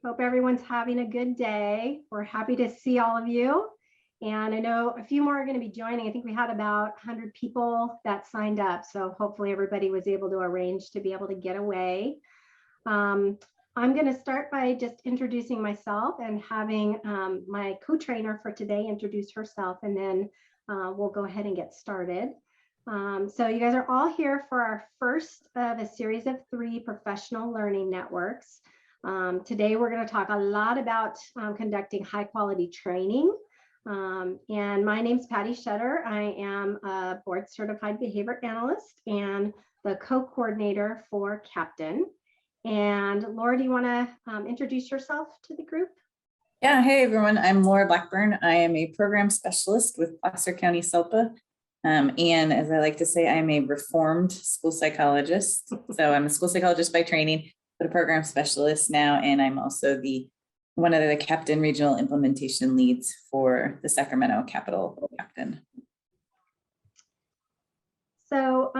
Hope everyone's having a good day. We're happy to see all of you. And I know a few more are going to be joining. I think we had about 100 people that signed up. So hopefully everybody was able to arrange to be able to get away. I'm going to start by just introducing myself and having my co-trainer for today introduce herself, and then we'll go ahead and get started. So you guys are all here for our first of a series of 3 professional learning networks. Today, we're going to talk a lot about conducting high quality training. And my name's Patty Shutter. I am a board certified behavior analyst and the co-coordinator for Captain. And Laura, do you want to introduce yourself to the group? Yeah, hey everyone, I'm Laura Blackburn. I am a program specialist with Placer County SELPA. And as I like to say, I'm a reformed school psychologist. So I'm a school psychologist by training, but a program specialist now, and I'm also one of the Captain Regional Implementation Leads for the Sacramento Capital Captain. So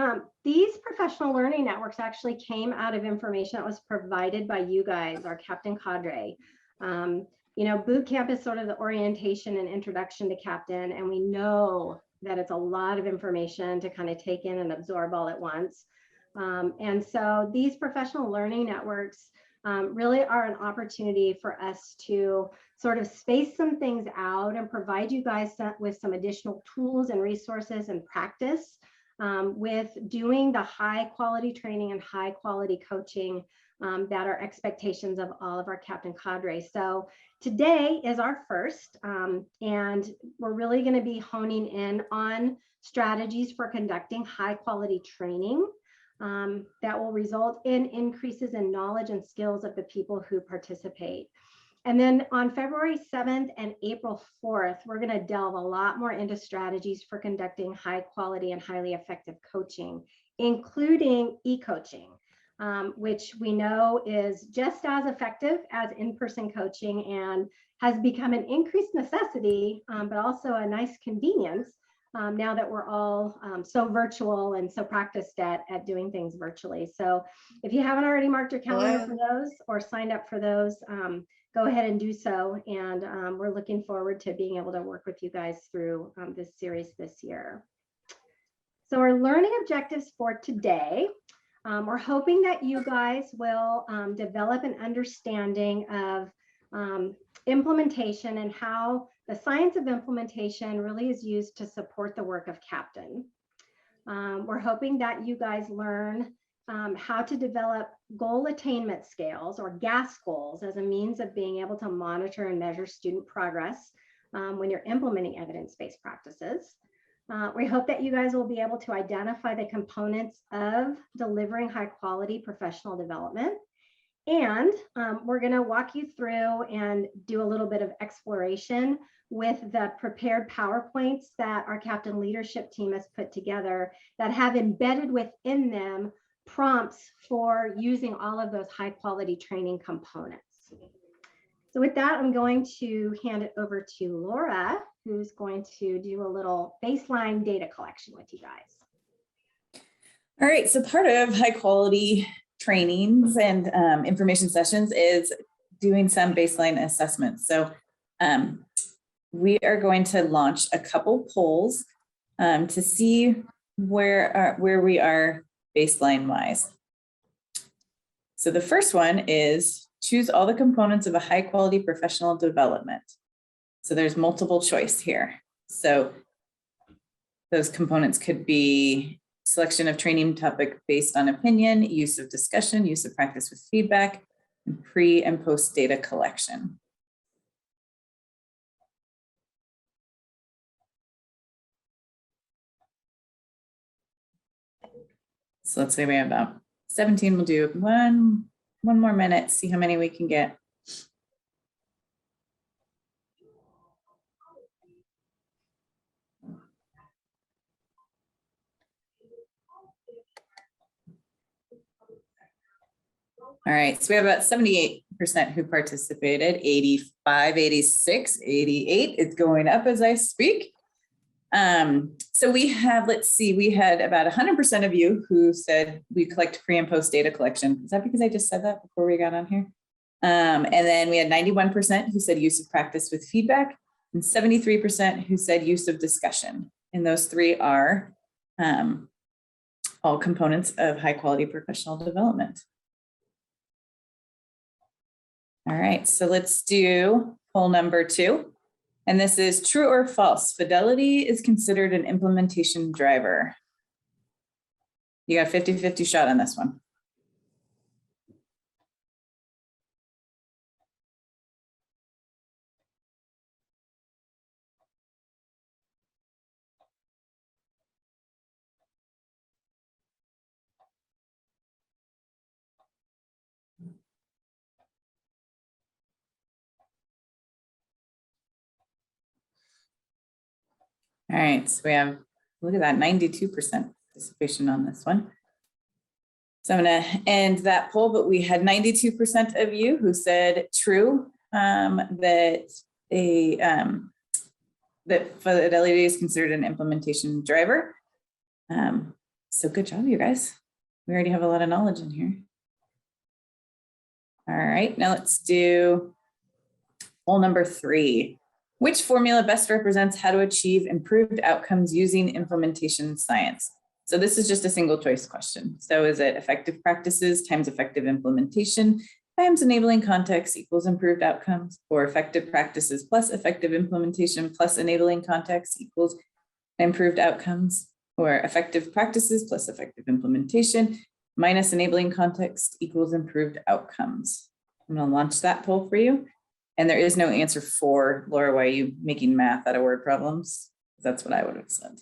these professional learning networks actually came out of information that was provided by you guys, our Captain Cadre. You know, boot camp is sort of the orientation and introduction to Captain, and we know that it's a lot of information to kind of take in and absorb all at once. And so these professional learning networks really are an opportunity for us to sort of space some things out and provide you guys with some additional tools and resources and practice with doing the high quality training and high quality coaching that are expectations of all of our Captain Cadre. So today is our first, and we're really going to be honing in on strategies for conducting high quality training that will result in increases in knowledge and skills of the people who participate. And then on February 7th and April 4th, we're going to delve a lot more into strategies for conducting high quality and highly effective coaching, including e-coaching, which we know is just as effective as in-person coaching and has become an increased necessity, but also a nice convenience now that we're all so virtual and so practiced at doing things virtually. So if you haven't already marked your calendar for those or signed up for those, go ahead and do so. And we're looking forward to being able to work with you guys through this series this year. So our learning objectives for today, we're hoping that you guys will develop an understanding of implementation and how the science of implementation really is used to support the work of Captain. We're hoping that you guys learn how to develop goal attainment scales or GAS goals as a means of being able to monitor and measure student progress when you're implementing evidence-based practices. We hope that you guys will be able to identify the components of delivering high quality professional development. And we're going to walk you through and do a little bit of exploration with the prepared PowerPoints that our Captain leadership team has put together that have embedded within them prompts for using all of those high quality training components. So with that, I'm going to hand it over to Laura, who's going to do a little baseline data collection with you guys. All right, so part of high quality trainings and information sessions is doing some baseline assessments. So we are going to launch a couple polls to see where we are baseline wise. So the first one is choose all the components of a high quality professional development. So there's multiple choice here. So those components could be selection of training topic based on opinion, use of discussion, use of practice with feedback, and pre and post data collection. So let's say we have about 17. We'll do one more minute, see how many we can get. All right, so we have about 78% who participated, 85, 86, 88. It's going up as I speak. So we have, let's see, we had about 100% of you who said we collect pre and post data collection. Is that because I just said that before we got on here? And then we had 91% who said use of practice with feedback and 73% who said use of discussion. And those three are all components of high quality professional development. All right, so let's do poll number 2. And this is true or false. Fidelity is considered an implementation driver. You got a 50-50 shot on this one. All right, so we have, look at that, 92% participation on this one. So I'm going to end that poll, but we had 92% of you who said true, that Fidelity is considered an implementation driver. So good job, you guys. We already have a lot of knowledge in here. All right, now let's do poll number 3. Which formula best represents how to achieve improved outcomes using implementation science? So this is just a single choice question. So is it effective practices times effective implementation times enabling context equals improved outcomes, or effective practices plus effective implementation plus enabling context equals improved outcomes, or effective practices plus effective implementation minus enabling context equals improved outcomes? I'm going to launch that poll for you. And there is no answer for, Laura, why are you making math out of word problems? That's what I would have said.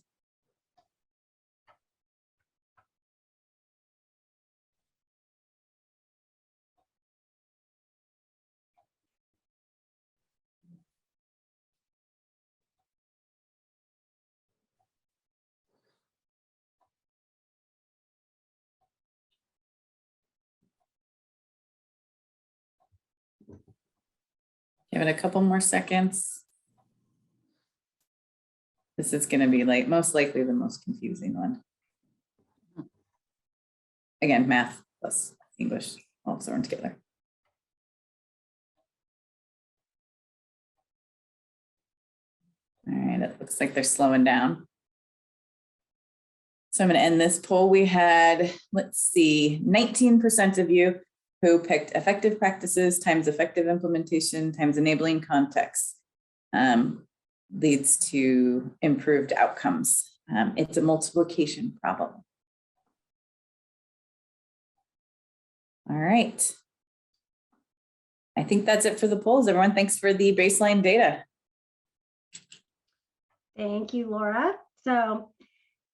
Give it a couple more seconds. This is going to be like most likely the most confusing one. Again, math plus English all thrown together. All right, it looks like they're slowing down. So I'm going to end this poll. We had, let's see, 19% of you who picked effective practices times effective implementation times enabling context leads to improved outcomes. It's a multiplication problem. All right. I think that's it for the polls. Everyone, thanks for the baseline data. Thank you, Laura. So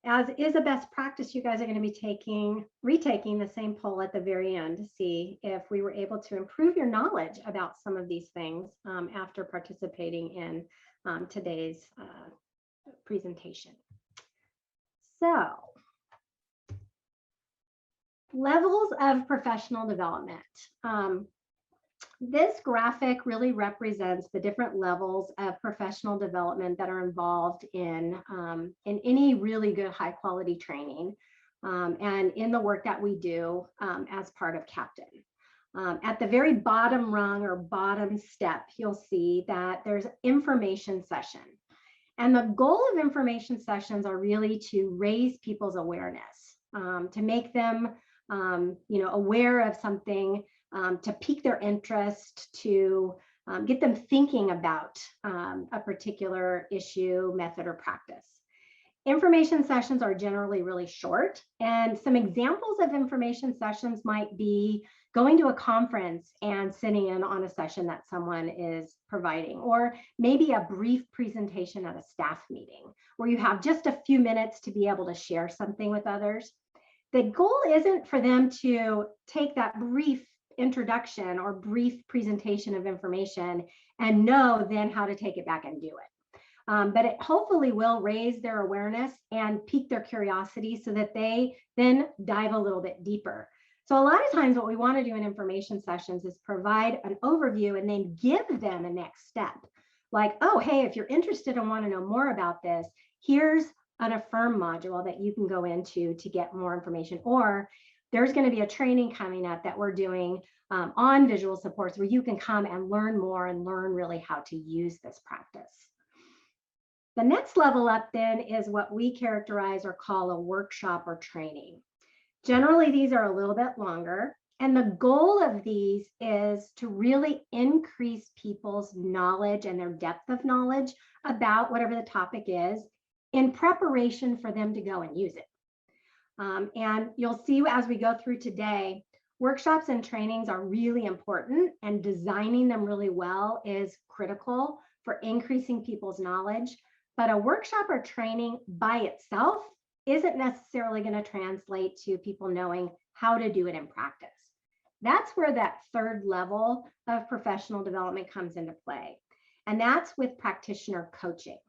as is a best practice, you guys are going to be retaking the same poll at the very end to see if we were able to improve your knowledge about some of these things after participating in today's presentation. So, levels of professional development. This graphic really represents the different levels of professional development that are involved in any really good high quality training and in the work that we do as part of Cadre. At the very bottom rung or bottom step, you'll see that there's information session. And the goal of information sessions are really to raise people's awareness, to make them aware of something, to pique their interest, to get them thinking about a particular issue, method, or practice. Information sessions are generally really short, and some examples of information sessions might be going to a conference and sitting in on a session that someone is providing, or maybe a brief presentation at a staff meeting where you have just a few minutes to be able to share something with others. The goal isn't for them to take that brief introduction or brief presentation of information and know then how to take it back and do it. But it hopefully will raise their awareness and pique their curiosity so that they then dive a little bit deeper. So a lot of times what we want to do in information sessions is provide an overview and then give them a next step. Like, oh, hey, if you're interested and want to know more about this, here's an Affirm module that you can go into to get more information. Or there's going to be a training coming up that we're doing on visual supports where you can come and learn more and learn really how to use this practice. The next level up then is what we characterize or call a workshop or training. Generally, these are a little bit longer. And the goal of these is to really increase people's knowledge and their depth of knowledge about whatever the topic is in preparation for them to go and use it. And you'll see as we go through today, workshops and trainings are really important, and designing them really well is critical for increasing people's knowledge. But a workshop or training by itself isn't necessarily going to translate to people knowing how to do it in practice. That's where that third level of professional development comes into play. And that's with practitioner coaching.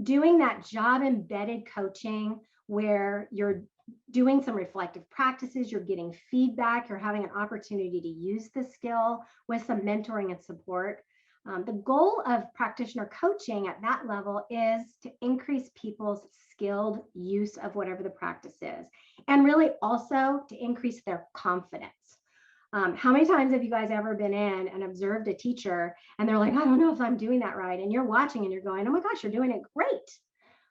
Doing that job embedded coaching where you're doing some reflective practices, you're getting feedback, you're having an opportunity to use the skill with some mentoring and support. The goal of practitioner coaching at that level is to increase people's skilled use of whatever the practice is, and really also to increase their confidence. How many times have you guys ever been in and observed a teacher and they're like, I don't know if I'm doing that right. And you're watching and you're going, oh my gosh, you're doing it great.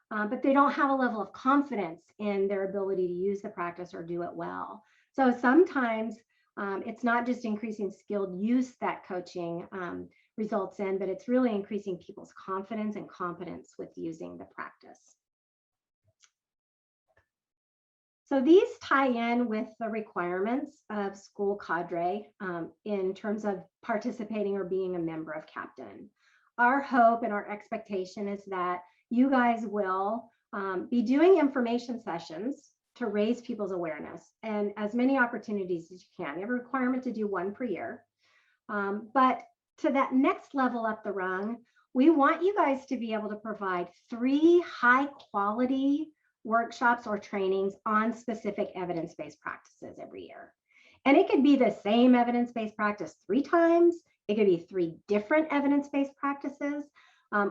But they don't have a level of confidence in their ability to use the practice or do it well. So sometimes it's not just increasing skilled use that coaching results in, but it's really increasing people's confidence and competence with using the practice. So these tie in with the requirements of school cadre in terms of participating or being a member of Captain. Our hope and our expectation is that you guys will be doing information sessions to raise people's awareness and as many opportunities as you can. You have a requirement to do one per year. But to that next level up the rung, we want you guys to be able to provide 3 high quality workshops or trainings on specific evidence-based practices every year. And it could be the same evidence-based practice 3 times. It could be 3 different evidence-based practices.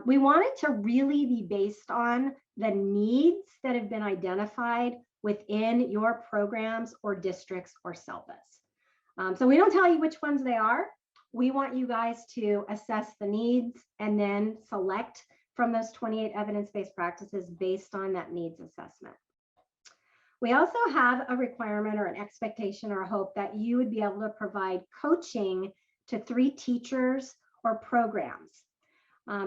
We want it to really be based on the needs that have been identified within your programs or districts or syllabus. So we don't tell you which ones they are. We want you guys to assess the needs and then select from those 28 evidence-based practices based on that needs assessment. We also have a requirement or an expectation or a hope that you would be able to provide coaching to 3 teachers or programs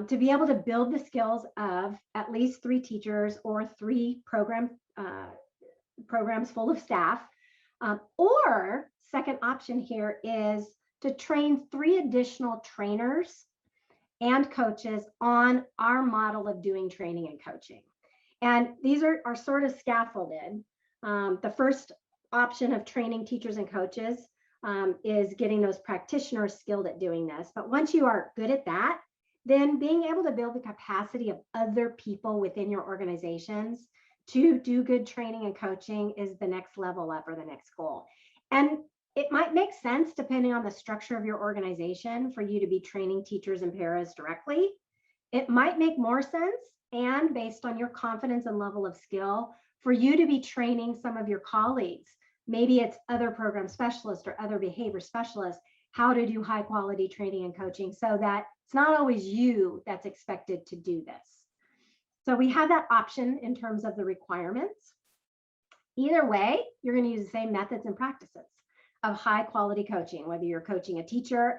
to be able to build the skills of at least 3 teachers or 3 programs full of staff. Or second option here is to train 3 additional trainers and coaches on our model of doing training and coaching. And these are sort of scaffolded. The first option of training teachers and coaches is getting those practitioners skilled at doing this. But once you are good at that, then being able to build the capacity of other people within your organizations to do good training and coaching is the next level up or the next goal. And it might make sense, depending on the structure of your organization, for you to be training teachers and paras directly. It might make more sense, and based on your confidence and level of skill, for you to be training some of your colleagues. Maybe it's other program specialists or other behavior specialists, how to do high quality training and coaching so that it's not always you that's expected to do this. So we have that option in terms of the requirements. Either way, you're going to use the same methods and practices of high quality coaching, whether you're coaching a teacher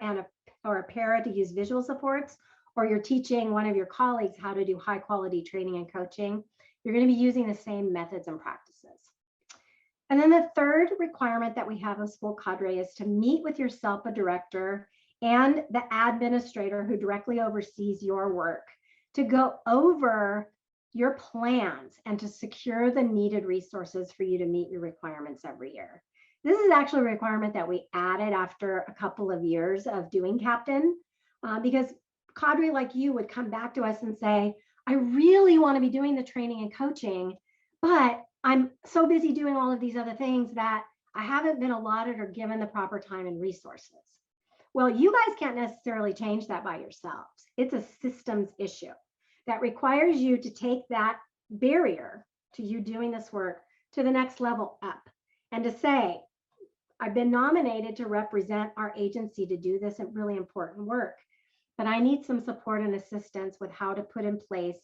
or a para to use visual supports, or you're teaching one of your colleagues how to do high quality training and coaching, you're going to be using the same methods and practices. And then the third requirement that we have of school cadre is to meet with your SELPA director and the administrator who directly oversees your work to go over your plans and to secure the needed resources for you to meet your requirements every year. This is actually a requirement that we added after a couple of years of doing Captain, because cadre like you would come back to us and say, I really want to be doing the training and coaching, but I'm so busy doing all of these other things that I haven't been allotted or given the proper time and resources. Well, you guys can't necessarily change that by yourselves. It's a systems issue that requires you to take that barrier to you doing this work to the next level up. and to say, I've been nominated to represent our agency to do this really important work, but I need some support and assistance with how to put in place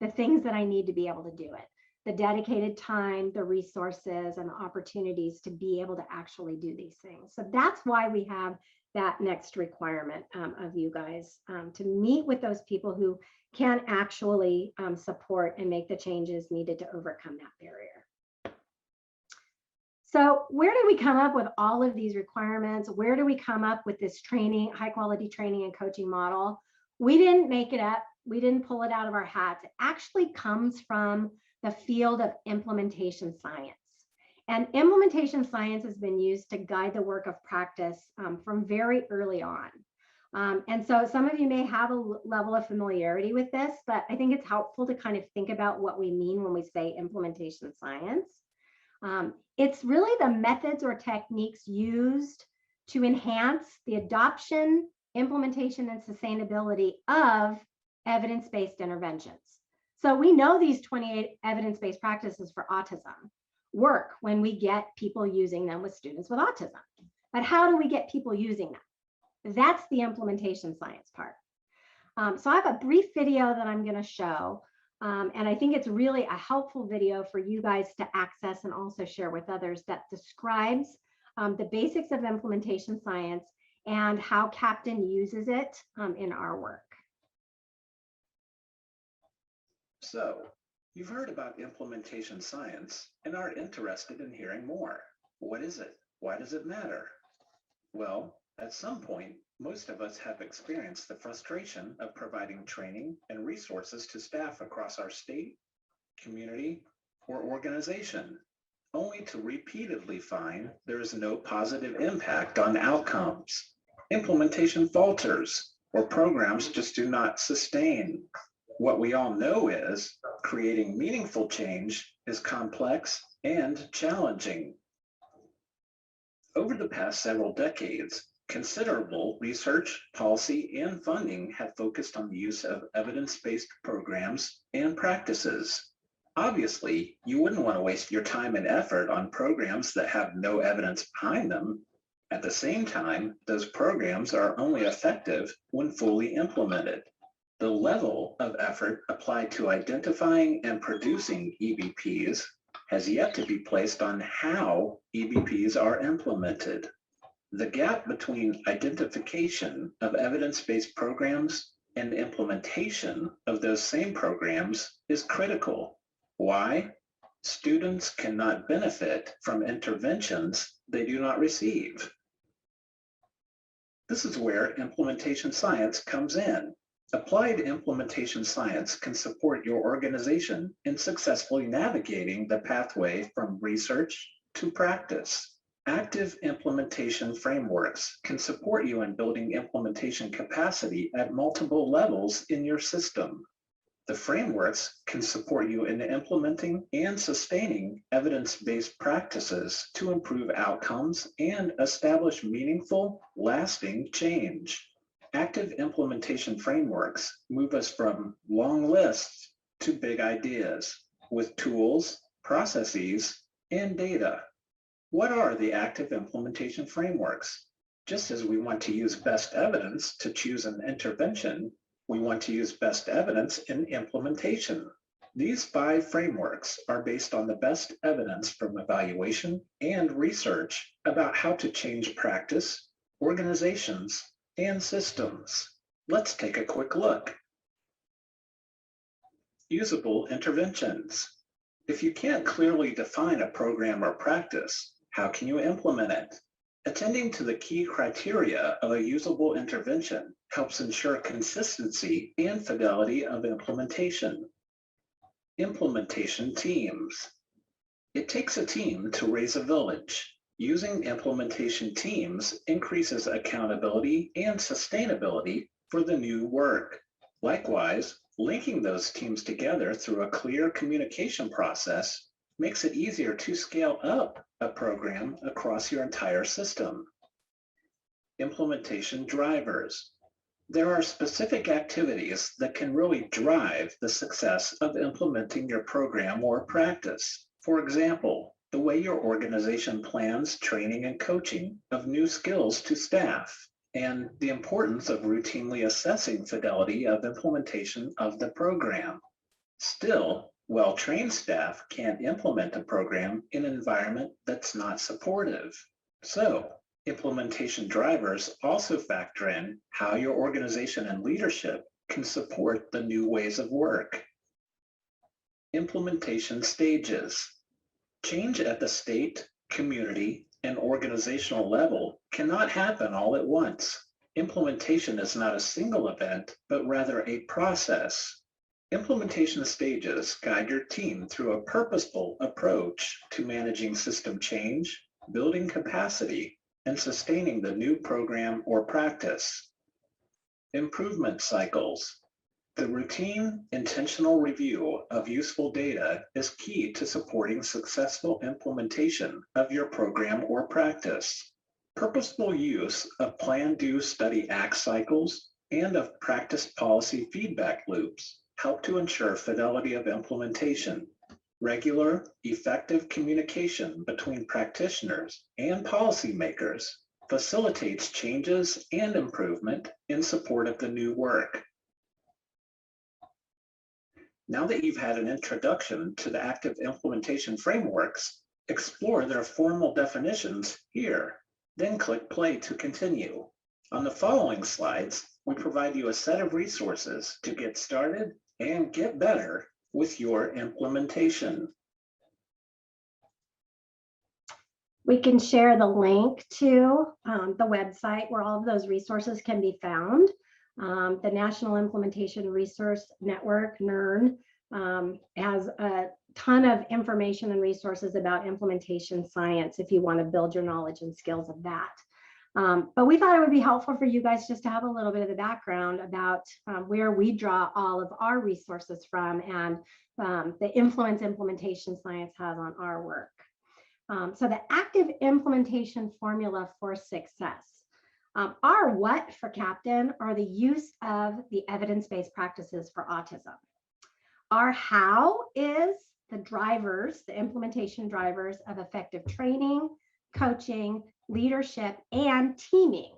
the things that I need to be able to do it. The dedicated time, the resources, and the opportunities to be able to actually do these things. So that's why we have that next requirement of you guys to meet with those people who can actually support and make the changes needed to overcome that barrier. So where do we come up with all of these requirements? Where do we come up with this training, high quality training and coaching model? We didn't make it up. We didn't pull it out of our hats. It actually comes from the field of implementation science. And implementation science has been used to guide the work of practice from very early on. And so some of you may have a level of familiarity with this, but I think it's helpful to kind of think about what we mean when we say implementation science. It's really the methods or techniques used to enhance the adoption, implementation, and sustainability of evidence-based interventions. So we know these 28 evidence-based practices for autism work when we get people using them with students with autism. But how do we get people using them? That's the implementation science part. So I have a brief video that I'm going to show. And I think it's really a helpful video for you guys to access and also share with others that describes the basics of implementation science and how Captain uses it in our work. So, you've heard about implementation science and are interested in hearing more. What is it? Why does it matter? Well, at some point, most of us have experienced the frustration of providing training and resources to staff across our state, community, or organization, only to repeatedly find there is no positive impact on outcomes. Implementation falters, or programs just do not sustain. What we all know is creating meaningful change is complex and challenging. Over the past several decades, considerable research, policy, and funding have focused on the use of evidence-based programs and practices. Obviously, you wouldn't want to waste your time and effort on programs that have no evidence behind them. At the same time, those programs are only effective when fully implemented. The level of effort applied to identifying and producing EBPs has yet to be placed on how EBPs are implemented. The gap between identification of evidence-based programs and implementation of those same programs is critical. Why? Students cannot benefit from interventions they do not receive. This is where implementation science comes in. Applied implementation science can support your organization in successfully navigating the pathway from research to practice. Active implementation frameworks can support you in building implementation capacity at multiple levels in your system. The frameworks can support you in implementing and sustaining evidence-based practices to improve outcomes and establish meaningful, lasting change. Active implementation frameworks move us from long lists to big ideas with tools, processes, and data. What are the active implementation frameworks? Just as we want to use best evidence to choose an intervention, we want to use best evidence in implementation. These 5 frameworks are based on the best evidence from evaluation and research about how to change practice, organizations, and systems. Let's take a quick look. Usable interventions. If you can't clearly define a program or practice, how can you implement it? Attending to the key criteria of a usable intervention helps ensure consistency and fidelity of implementation. Implementation teams. It takes a team to raise a village. Using implementation teams increases accountability and sustainability for the new work. Likewise, linking those teams together through a clear communication process makes it easier to scale up a program across your entire system. Implementation drivers. There are specific activities that can really drive the success of implementing your program or practice. For example, the way your organization plans training and coaching of new skills to staff, and the importance of routinely assessing fidelity of implementation of the program. Still, well-trained staff can't implement a program in an environment that's not supportive. So, implementation drivers also factor in how your organization and leadership can support the new ways of work. Implementation stages. Change at the state, community, and organizational level cannot happen all at once. Implementation is not a single event, but rather a process. Implementation stages guide your team through a purposeful approach to managing system change, building capacity, and sustaining the new program or practice. Improvement cycles. The routine, intentional review of useful data is key to supporting successful implementation of your program or practice. Purposeful use of plan, do, study, act cycles and of practice policy feedback loops help to ensure fidelity of implementation. Regular, effective communication between practitioners and policymakers facilitates changes and improvement in support of the new work. Now that you've had an introduction to the active implementation frameworks, explore their formal definitions here, then click play to continue. On the following slides, we provide you a set of resources to get started and get better with your implementation. We can share the link to the website where all of those resources can be found. The National Implementation Resource Network, NIRN, has a ton of information and resources about implementation science if you want to build your knowledge and skills of that. But we thought it would be helpful for you guys just to have a little bit of the background about where we draw all of our resources from and the influence implementation science has on our work. So the active implementation formula for success. Our what for Captain are the use of the evidence-based practices for autism. Our how is the drivers, the implementation drivers of effective training, coaching, leadership, and teaming.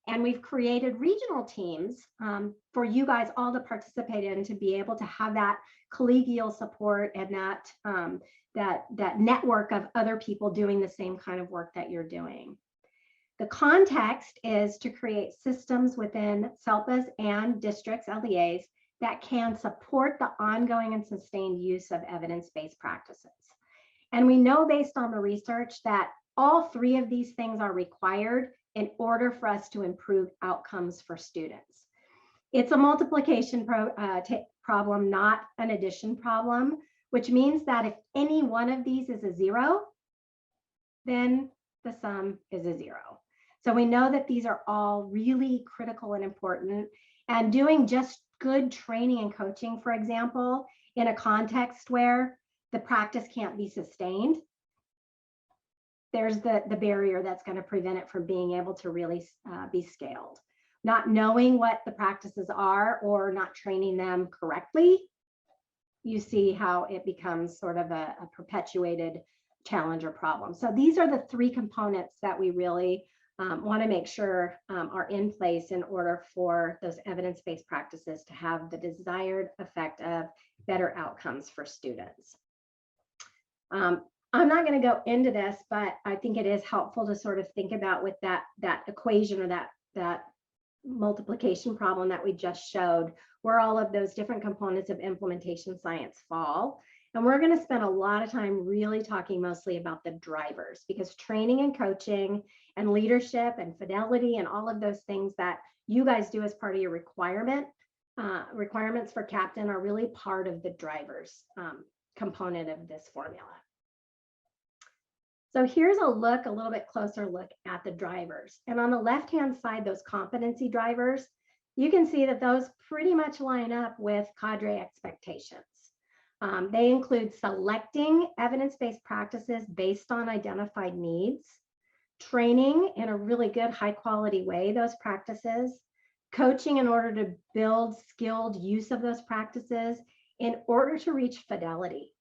And we've created regional teams for you guys all to participate in to be able to have that collegial support and that network of other people doing the same kind of work that you're doing. The context is to create systems within SELPAs and districts, LEAs, that can support the ongoing and sustained use of evidence-based practices. And we know based on the research that all three of these things are required in order for us to improve outcomes for students. It's a multiplication problem, not an addition problem, which means that if any one of these is a zero, then the sum is a zero. So we know that these are all really critical and important, and doing just good training and coaching, for example, in a context where the practice can't be sustained, there's the barrier that's going to prevent it from being able to really be scaled. Not knowing what the practices are or not training them correctly, you see how it becomes sort of a perpetuated challenge or problem. So these are the three components that we really want to make sure are in place in order for those evidence-based practices to have the desired effect of better outcomes for students. I'm not going to go into this, but I think it is helpful to sort of think about with that equation or that multiplication problem that we just showed, where all of those different components of implementation science fall. And we're going to spend a lot of time really talking mostly about the drivers, because training and coaching and leadership and fidelity and all of those things that you guys do as part of your requirements for Captain are really part of the drivers component of this formula. So here's a little bit closer look at the drivers. And on the left-hand side, those competency drivers, you can see that those pretty much line up with Cadre expectations. They include selecting evidence-based practices based on identified needs, training in a really good high-quality way those practices, coaching in order to build skilled use of those practices in order to reach fidelity.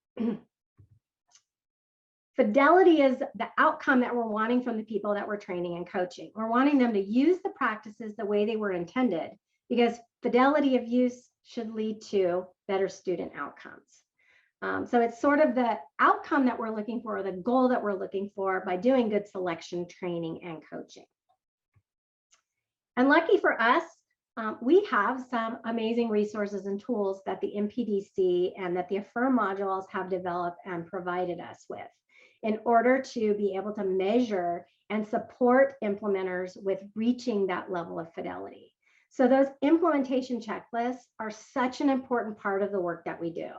Fidelity is the outcome that we're wanting from the people that we're training and coaching. We're wanting them to use the practices the way they were intended, because fidelity of use should lead to better student outcomes. So it's sort of the outcome that we're looking for, or the goal that we're looking for by doing good selection, training, and coaching. And lucky for us, we have some amazing resources and tools that the MPDC and that the Affirm modules have developed and provided us with in order to be able to measure and support implementers with reaching that level of fidelity. So those implementation checklists are such an important part of the work that we do,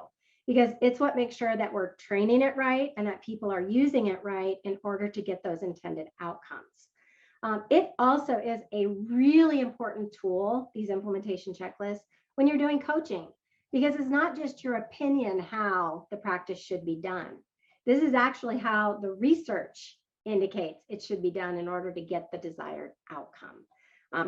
because it's what makes sure that we're training it right and that people are using it right in order to get those intended outcomes. It also is a really important tool, these implementation checklists, when you're doing coaching, because it's not just your opinion how the practice should be done. This is actually how the research indicates it should be done in order to get the desired outcome.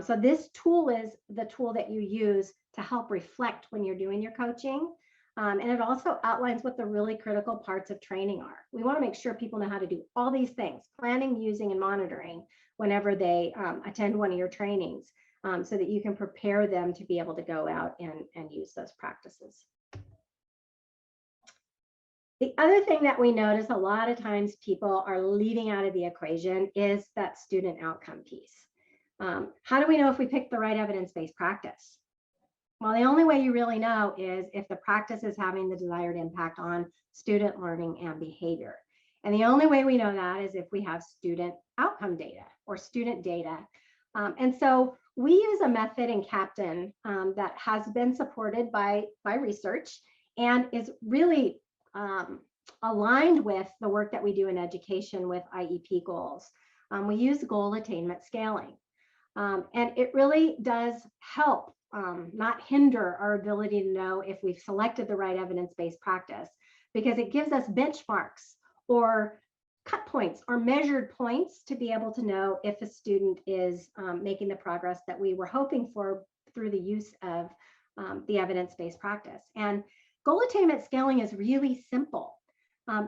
So this tool is the tool that you use to help reflect when you're doing your coaching. And it also outlines what the really critical parts of training are. We want to make sure people know how to do all these things: planning, using, and monitoring whenever they attend one of your trainings, so that you can prepare them to be able to go out and use those practices. The other thing that we notice a lot of times people are leaving out of the equation is that student outcome piece. How do we know if we picked the right evidence-based practice? Well, the only way you really know is if the practice is having the desired impact on student learning and behavior. And the only way we know that is if we have student outcome data or student data. And so we use a method in Captain that has been supported by research and is really aligned with the work that we do in education with IEP goals. We use goal attainment scaling. And it really does help, not hinder our ability to know if we've selected the right evidence-based practice, because it gives us benchmarks or cut points or measured points to be able to know if a student is making the progress that we were hoping for through the use of the evidence-based practice. And goal attainment scaling is really simple.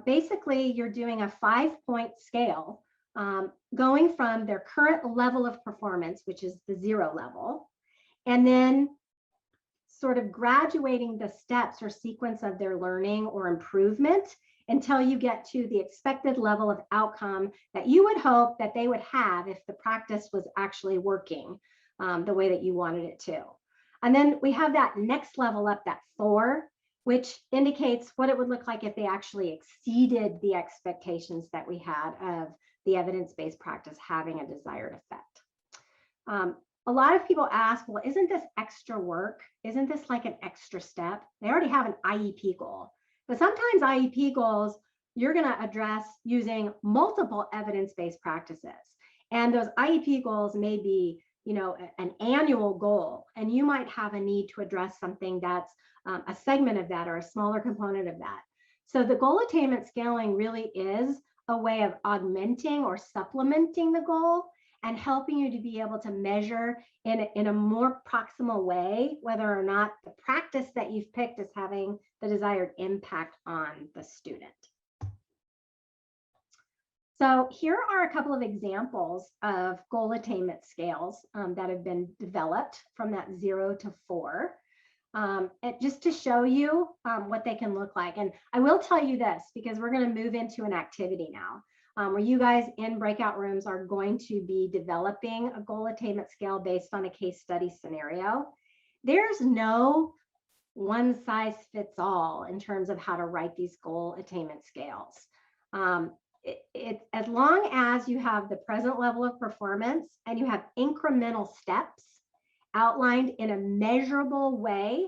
Basically, you're doing a 5-point scale, going from their current level of performance, which is the 0 level, and then sort of graduating the steps or sequence of their learning or improvement until you get to the expected level of outcome that you would hope that they would have if the practice was actually working the way that you wanted it to. And then we have that next level up, that 4, which indicates what it would look like if they actually exceeded the expectations that we had of the evidence-based practice having a desired effect. A lot of people ask, well, isn't this extra work? Isn't this like an extra step? They already have an IEP goal. But sometimes IEP goals, you're going to address using multiple evidence-based practices. And those IEP goals may be, an annual goal, and you might have a need to address something that's a segment of that or a smaller component of that. So the goal attainment scaling really is a way of augmenting or supplementing the goal and helping you to be able to measure in a more proximal way whether or not the practice that you've picked is having the desired impact on the student. So here are a couple of examples of goal attainment scales that have been developed from that 0 to 4. And just to show you what they can look like. And I will tell you this, because we're going to move into an activity now where you guys in breakout rooms are going to be developing a goal attainment scale based on a case study scenario. There's no one size fits all in terms of how to write these goal attainment scales. As long as you have the present level of performance and you have incremental steps outlined in a measurable way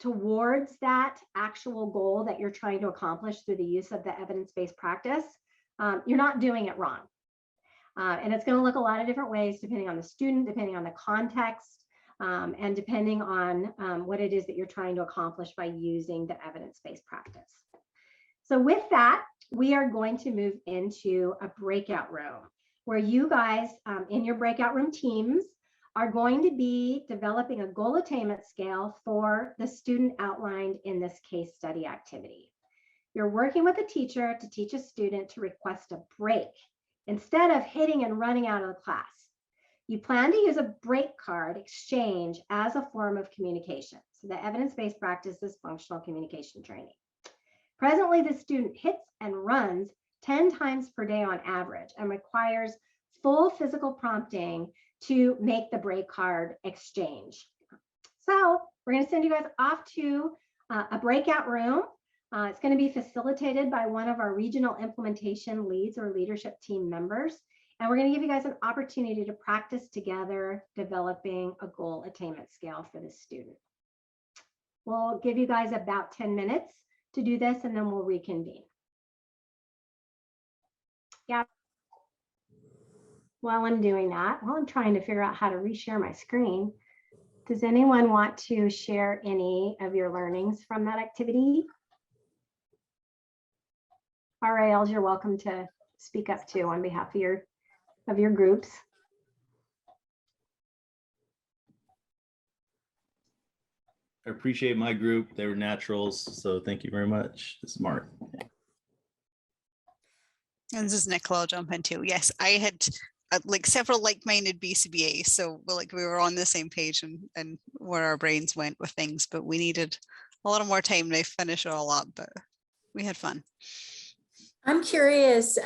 towards that actual goal that you're trying to accomplish through the use of the evidence-based practice, you're not doing it wrong. And it's going to look a lot of different ways depending on the student, depending on the context, and depending on what it is that you're trying to accomplish by using the evidence-based practice. So with that, we are going to move into a breakout room where you guys in your breakout room teams are going to be developing a goal attainment scale for the student outlined in this case study activity. You're working with a teacher to teach a student to request a break instead of hitting and running out of the class. You plan to use a break card exchange as a form of communication. So the evidence-based practice is functional communication training. Presently, the student hits and runs 10 times per day on average and requires full physical prompting to make the break card exchange. So we're going to send you guys off to a breakout room. It's going to be facilitated by one of our regional implementation leads or leadership team members. And we're going to give you guys an opportunity to practice together developing a goal attainment scale for this student. We'll give you guys about 10 minutes to do this, and then we'll reconvene. Yeah. While I'm doing that, while I'm trying to figure out how to reshare my screen, does anyone want to share any of your learnings from that activity? RALs, you're welcome to speak up too on behalf of your groups. I appreciate my group. They were naturals. So thank you very much. This is Mark. And this is Nicola, I'll jump in too. Yes, I had like several like-minded BCBAs. So we were on the same page and where our brains went with things, but we needed a little more time to finish it all up, but we had fun. I'm curious,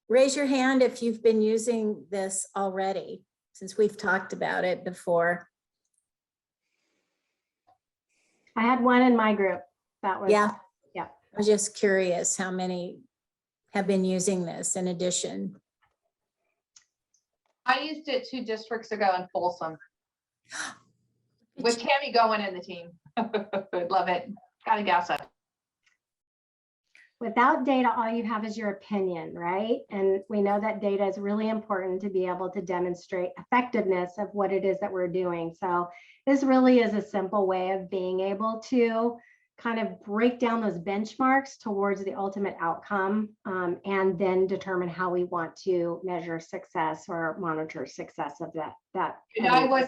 raise your hand if you've been using this already, since we've talked about it before. I had one in my group. That was, Yeah. Yeah. I was just curious how many have been using this in addition. I used it 2 districts ago in Folsom with Tammy going in the team. Love it. Gotta gas up. Without data, all you have is your opinion, right? And we know that data is really important to be able to demonstrate effectiveness of what it is that we're doing. So this really is a simple way of being able to kind of break down those benchmarks towards the ultimate outcome, and then determine how we want to measure success or monitor success of that. I was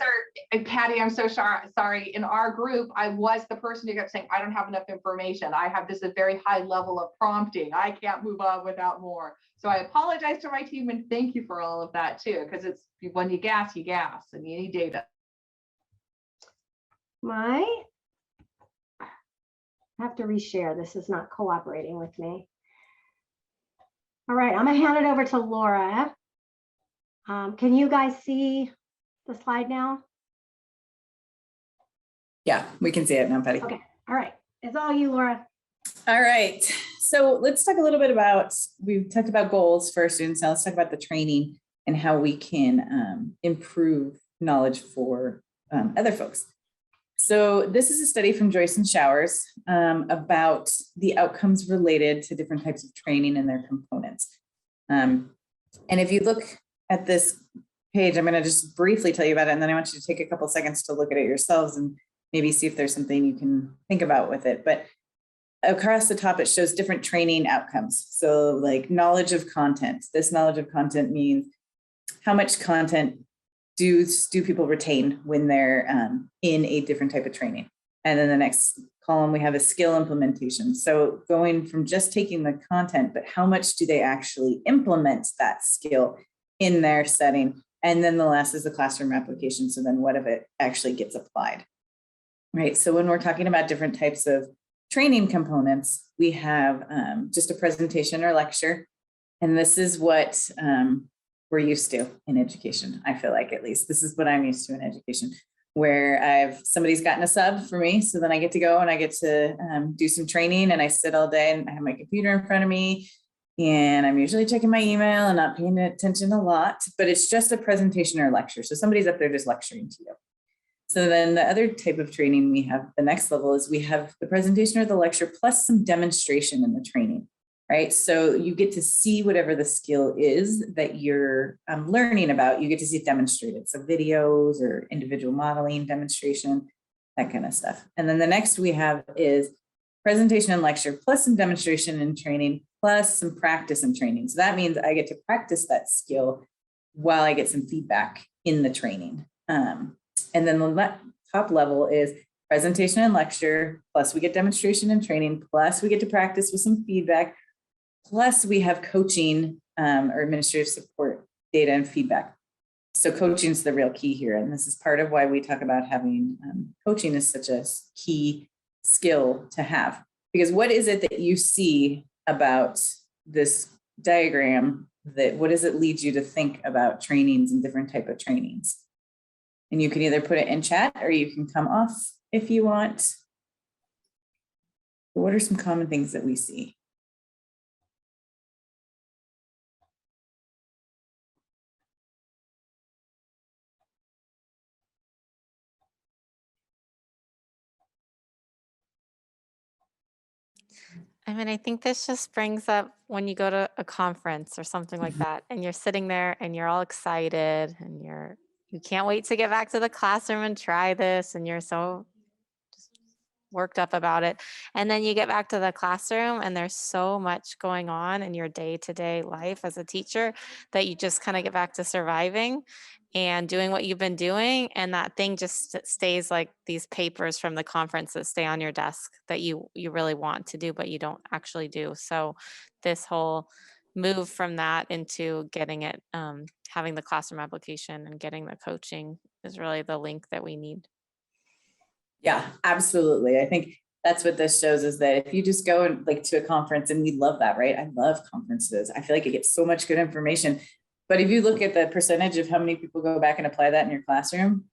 Patty, I'm so sorry. In our group, I was the person who kept saying, I don't have enough information. I have this a very high level of prompting. I can't move on without more. So I apologize to my team and thank you for all of that too, because it's when you gas, and you need data. I have to reshare. This is not cooperating with me. All right, I'm gonna hand it over to Laura. Can you guys see the slide now? Yeah, we can see it now, Patty. Okay, all right. It's all you, Laura. All right. So let's talk a little bit about, we've talked about goals for our students. Now let's talk about the training and how we can improve knowledge for other folks. So this is a study from Joyce and Showers about the outcomes related to different types of training and their components. And if you look at this page, I'm going to just briefly tell you about it, and then I want you to take a couple seconds to look at it yourselves and maybe see if there's something you can think about with it. But across the top, it shows different training outcomes. So like knowledge of content. This knowledge of content means how much content do people retain when they're in a different type of training. And then the next column, we have a skill implementation. So going from just taking the content, but how much do they actually implement that skill in their setting? And then the last is the classroom application. So then what if it actually gets applied? Right. So when we're talking about different types of training components, we have just a presentation or lecture. And this is what we're used to in education. I feel like, at least this is what I'm used to in education, where somebody's gotten a sub for me. So then I get to go and I get to do some training, and I sit all day and I have my computer in front of me, and I'm usually checking my email and not paying attention a lot, but it's just a presentation or lecture. So somebody's up there just lecturing to you. So then the other type of training we have, the next level, is we have the presentation or the lecture plus some demonstration in the training, right? So you get to see whatever the skill is that you're learning about, you get to see it demonstrated. So videos or individual modeling demonstration, that kind of stuff. And then the next we have is presentation and lecture plus some demonstration and training plus some practice and training. So that means I get to practice that skill while I get some feedback in the training. And then the top level is presentation and lecture, plus we get demonstration and training, plus we get to practice with some feedback, plus we have coaching or administrative support, data and feedback. So coaching is the real key here. And this is part of why we talk about having coaching is such a key skill to have. Because what is it that you see about this diagram what does it lead you to think about trainings and different type of trainings? And you can either put it in chat or you can come off if you want. What are some common things that we see? I mean, I think this just brings up when you go to a conference or something like that, and you're sitting there and you're all excited and you can't wait to get back to the classroom and try this, and you're so just worked up about it. And then you get back to the classroom and there's so much going on in your day-to-day life as a teacher that you just kind of get back to surviving and doing what you've been doing. And that thing just stays like these papers from the conference that stay on your desk that you really want to do, but you don't actually do. So this whole move from that into getting it, having the classroom application and getting the coaching is really the link that we need. Yeah, absolutely. I think that's what this shows is that if you just go and like to a conference, and we love that, right? I love conferences. I feel like I get so much good information. But if you look at the percentage of how many people go back and apply that in your classroom,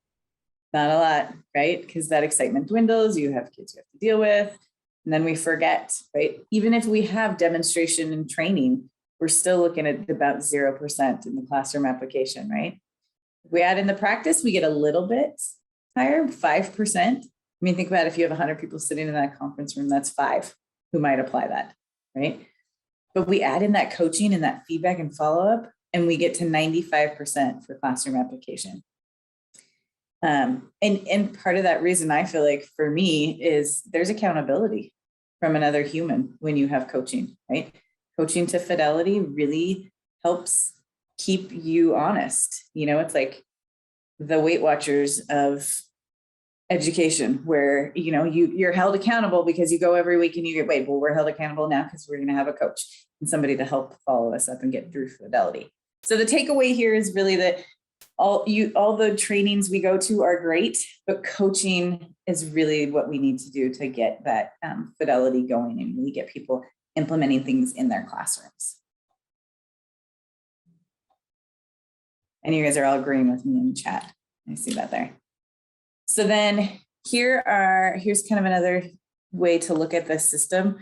not a lot, right? Because that excitement dwindles, you have kids you have to deal with, and then we forget, right? Even if we have demonstration and training, we're still looking at about 0% in the classroom application, right? If we add in the practice, we get a little bit higher, 5%. I mean, think about if you have 100 people sitting in that conference room, that's 5 who might apply that, right? But we add in that coaching and that feedback and follow-up, and we get to 95% for classroom application. And part of that reason I feel like for me is there's accountability from another human when you have coaching, right? Coaching to fidelity really helps keep you honest. You know, it's like the Weight Watchers of education where, you know, you're held accountable because you go every week and you get weighed. Well, we're held accountable now because we're going to have a coach and somebody to help follow us up and get through fidelity. So the takeaway here is really that all the trainings we go to are great, but coaching is really what we need to do to get that fidelity going and really get people implementing things in their classrooms. And you guys are all agreeing with me in the chat. I see that there. So then here's kind of another way to look at this system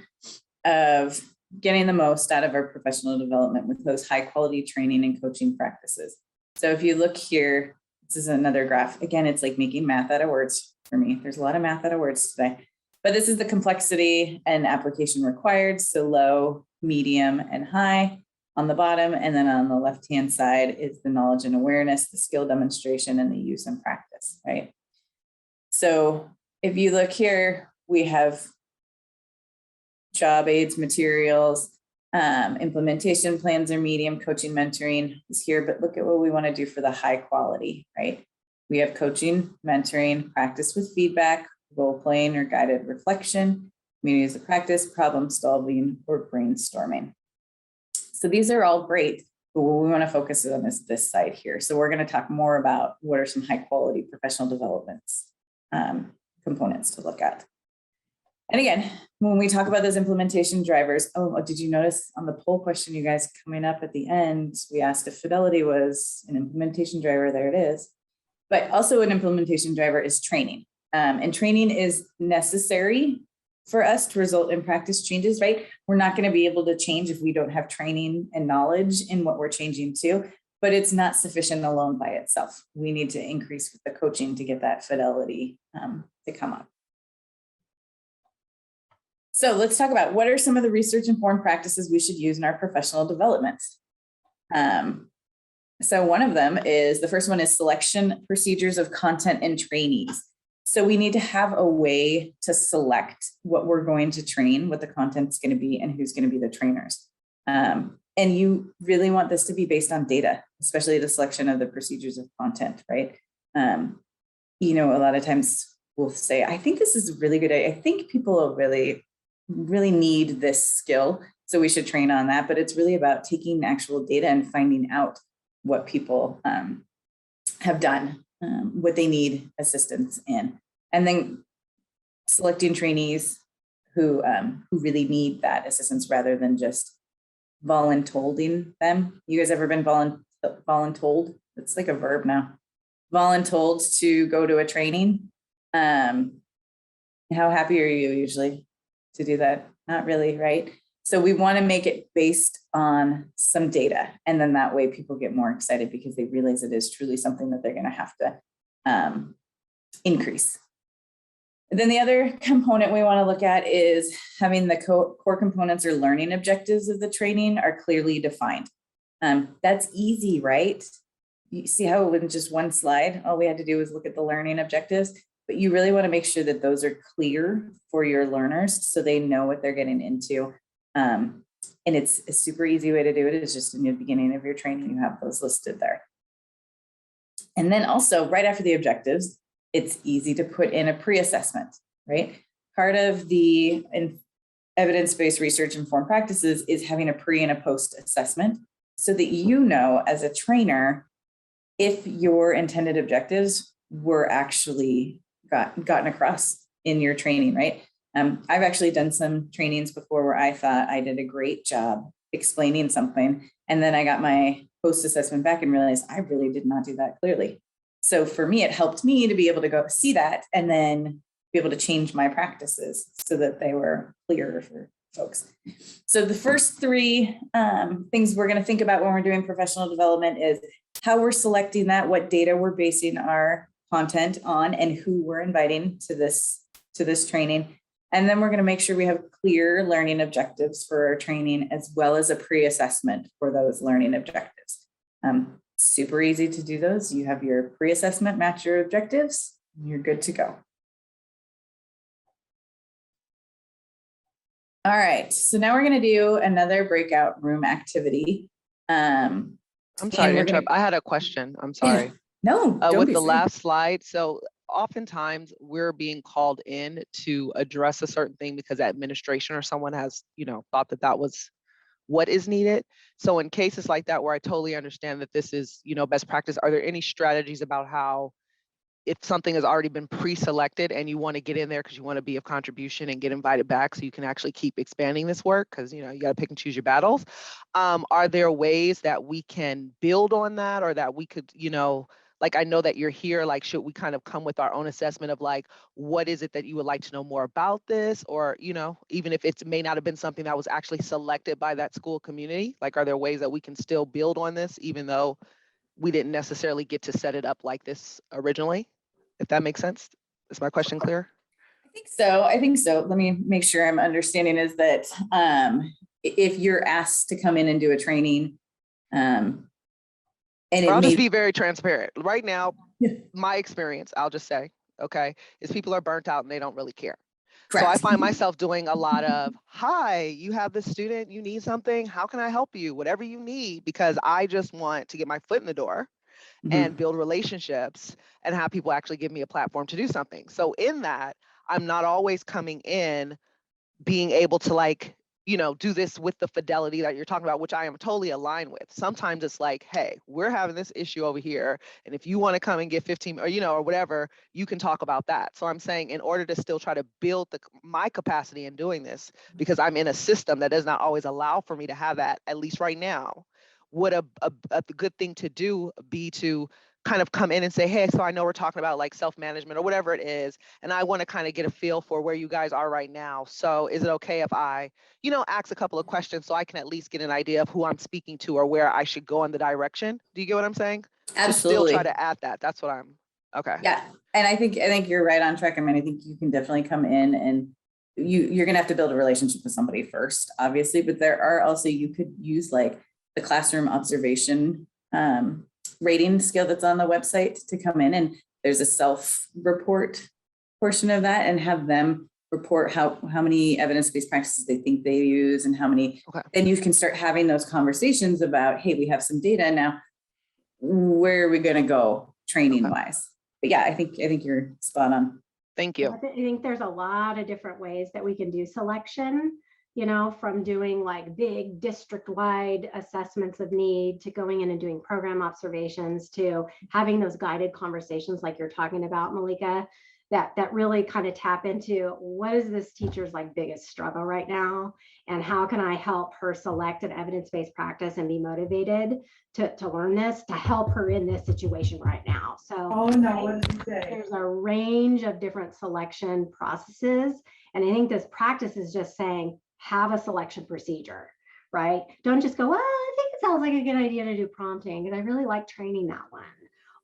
of getting the most out of our professional development with those high quality training and coaching practices. So if you look here, this is another graph. Again, it's like making math out of words for me. There's a lot of math out of words today, but this is the complexity and application required. So low, medium, and high on the bottom. And then on the left-hand side is the knowledge and awareness, the skill demonstration, and the use and practice, right? So if you look here, we have job aids, materials, implementation plans are medium, coaching, mentoring is here, but look at what we want to do for the high quality, right? We have coaching, mentoring, practice with feedback, role playing or guided reflection, communities of practice, problem solving, or brainstorming. So these are all great, but what we want to focus on is this side here. So we're going to talk more about what are some high quality professional developments components to look at. And again, when we talk about those implementation drivers, did you notice on the poll question, you guys coming up at the end, we asked if fidelity was an implementation driver, there it is. But also an implementation driver is training. And training is necessary for us to result in practice changes, right? We're not going to be able to change if we don't have training and knowledge in what we're changing to, but it's not sufficient alone by itself. We need to increase with the coaching to get that fidelity to come up. So let's talk about what are some of the research-informed practices we should use in our professional development. So one of them is, the first one is selection procedures of content and trainees. So we need to have a way to select what we're going to train, what the content's going to be, and who's going to be the trainers. And you really want this to be based on data, especially the selection of the procedures of content, right? You know, a lot of times will say, I think this is a really good idea. I think people will really need this skill. So we should train on that. But it's really about taking actual data and finding out what people have done, what they need assistance in. And then selecting trainees who really need that assistance rather than just voluntolding them. You guys ever been voluntold? It's like a verb now. Voluntold to go to a training. How happy are you usually to do that? Not really, right? So we want to make it based on some data. And then that way people get more excited because they realize it is truly something that they're going to have to increase. And then the other component we want to look at is having the core components or learning objectives of the training are clearly defined. That's easy, right? You see how in just one slide, all we had to do was look at the learning objectives, but you really want to make sure that those are clear for your learners so they know what they're getting into. And it's a super easy way to do it is just in the beginning of your training, you have those listed there. And then also right after the objectives, it's easy to put in a pre-assessment, right? Part of the evidence-based research informed practices is having a pre and a post assessment so that you know as a trainer if your intended objectives were actually gotten across in your training, right? I've actually done some trainings before where I thought I did a great job explaining something. And then I got my post assessment back and realized I really did not do that clearly. So for me, it helped me to be able to go see that and then be able to change my practices so that they were clearer for folks. So the first three things we're going to think about when we're doing professional development is how we're selecting that, what data we're basing our content on, and who we're inviting to this training. And then we're going to make sure we have clear learning objectives for our training, as well as a pre-assessment for those learning objectives. Super easy to do those. You have your pre-assessment, match your objectives, and you're good to go. All right, so now we're going to do another breakout room activity. I'm sorry to interrupt. I had a question. I'm sorry. No, with the last slide. So oftentimes we're being called in to address a certain thing because administration or someone has, thought that was what is needed. So in cases like that, where I totally understand that this is, best practice, are there any strategies about how, if something has already been pre-selected and you want to get in there because you want to be of contribution and get invited back so you can actually keep expanding this work, because you got to pick and choose your battles. Are there ways that we can build on that, or that we could, like, I know that you're here, like, should we kind of come with our own assessment of like, what is it that you would like to know more about this? Or, even if it may not have been something that was actually selected by that school community, like, are there ways that we can still build on this, even though we didn't necessarily get to set it up like this originally? If that makes sense. Is my question clear? I think so. Let me make sure I'm understanding is that if you're asked to come in and do a training, and I'll just be very transparent. Right now, my experience, I'll just say, okay, is people are burnt out and they don't really care. Correct. So I find myself doing a lot of, hi, you have this student, you need something, how can I help you? Whatever you need, because I just want to get my foot in the door and build relationships and have people actually give me a platform to do something. So in that, I'm not always coming in being able to, like, do this with the fidelity that you're talking about, which I am totally aligned with. Sometimes it's like, hey, we're having this issue over here, and if you want to come and get 15 or, or whatever, you can talk about that. So I'm saying, in order to still try to build my capacity in doing this, because I'm in a system that does not always allow for me to have that, at least right now, would a good thing to do be to kind of come in and say, hey, so I know we're talking about like self-management or whatever it is, and I want to kind of get a feel for where you guys are right now. So is it okay if I, ask a couple of questions so I can at least get an idea of who I'm speaking to or where I should go in the direction? Do you get what I'm saying? Absolutely. To still try to add that. That's what I'm, okay. Yeah, and I think you're right on track. I mean, I think you can definitely come in and you're going to have to build a relationship with somebody first, obviously, but there are also, you could use like the classroom observation rating skill that's on the website to come in, and there's a self-report portion of that, and have them report how many evidence-based practices they think they use and how many, and you can start having those conversations about, hey, we have some data now, where are we going to go training wise? But yeah, I think you're spot on. Thank you. I think there's a lot of different ways that we can do selection, you know, from doing like big district-wide assessments of need to going in and doing program observations to having those guided conversations like you're talking about, Malika, that really kind of tap into what is this teacher's like biggest struggle right now, and how can I help her select an evidence-based practice and be motivated to learn this to help her in this situation right now. So Oh no, what did you say? there's a range of different selection processes. And I think this practice is just saying, have a selection procedure, right? Don't just go, well, I think it sounds like a good idea to do prompting because I really like training that one.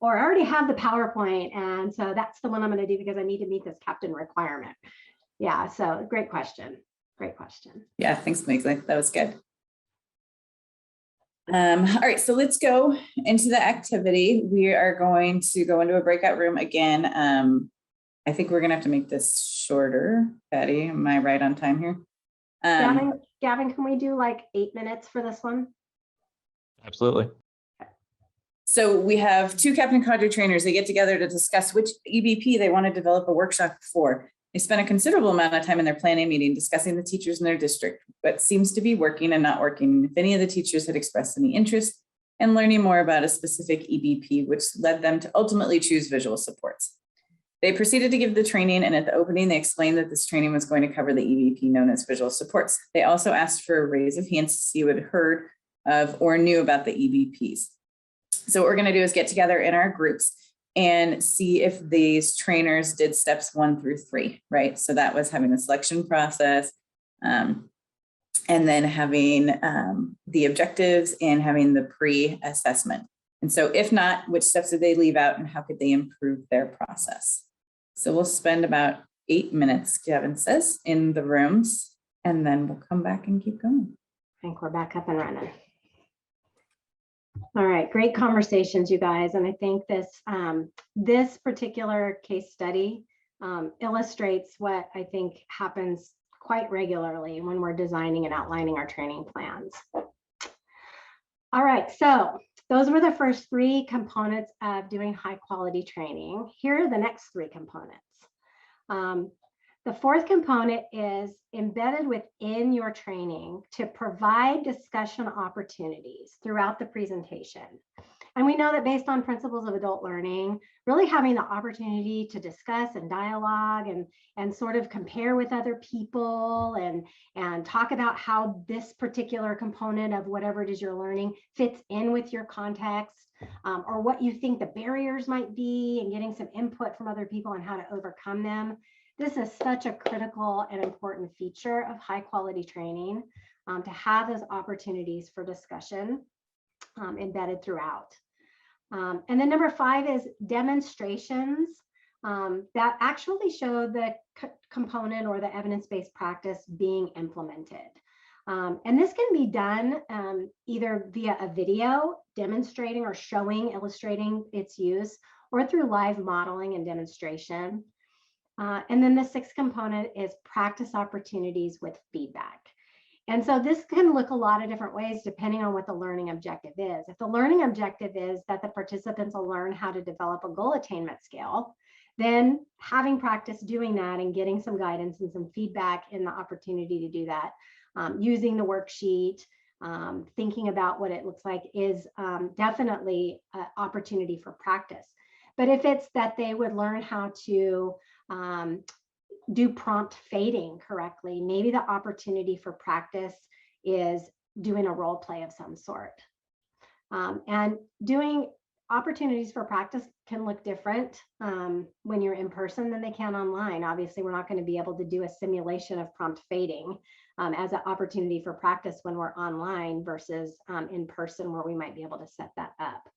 Or I already have the PowerPoint, and so that's the one I'm going to do because I need to meet this captain requirement. Yeah, so great question. Great question. Yeah, thanks, Malika. That was good. All right, so let's go into the activity. We are going to go into a breakout room again. I think we're going to have to make this shorter. Patty, am I right on time here? Gavin, can we do like 8 minutes for this one? Absolutely. So we have two Captain Cadre trainers. They get together to discuss which EBP they want to develop a workshop for. They spend a considerable amount of time in their planning meeting discussing the teachers in their district, what seems to be working and not working. If any of the teachers had expressed any interest in learning more about a specific EBP, which led them to ultimately choose visual supports. They proceeded to give the training, and at the opening, they explained that this training was going to cover the EBP known as visual supports. They also asked for a raise of hands to see who had heard of or knew about the EBPs. So what we're going to do is get together in our groups and see if these trainers did steps 1 through 3, right? So that was having a selection process, and then having the objectives and having the pre-assessment. And so if not, which steps did they leave out and how could they improve their process? So we'll spend about 8 minutes, Gavin says, in the rooms, and then we'll come back and keep going. I think we're back up and running. All right, great conversations, you guys. And I think this particular case study illustrates what I think happens quite regularly when we're designing and outlining our training plans. All right, so those were the first 3 components of doing high quality training. Here are the next 3 components. The 4th component is embedded within your training to provide discussion opportunities throughout the presentation. And we know that based on principles of adult learning, really having the opportunity to discuss and dialogue and sort of compare with other people and talk about how this particular component of whatever it is you're learning fits in with your context, or what you think the barriers might be, and getting some input from other people on how to overcome them. This is such a critical and important feature of high quality training, to have those opportunities for discussion embedded throughout. And then number 5 is demonstrations that actually show the component or the evidence-based practice being implemented. And this can be done either via a video demonstrating or showing, illustrating its use, or through live modeling and demonstration. And then the 6th component is practice opportunities with feedback. And so this can look a lot of different ways depending on what the learning objective is. If the learning objective is that the participants will learn how to develop a goal attainment scale, then having practice doing that and getting some guidance and some feedback in the opportunity to do that, using the worksheet, thinking about what it looks like is definitely an opportunity for practice. But if it's that they would learn how to do prompt fading correctly, maybe the opportunity for practice is doing a role play of some sort. And doing opportunities for practice can look different when you're in person than they can online. Obviously, we're not going to be able to do a simulation of prompt fading as an opportunity for practice when we're online versus in person, where we might be able to set that up.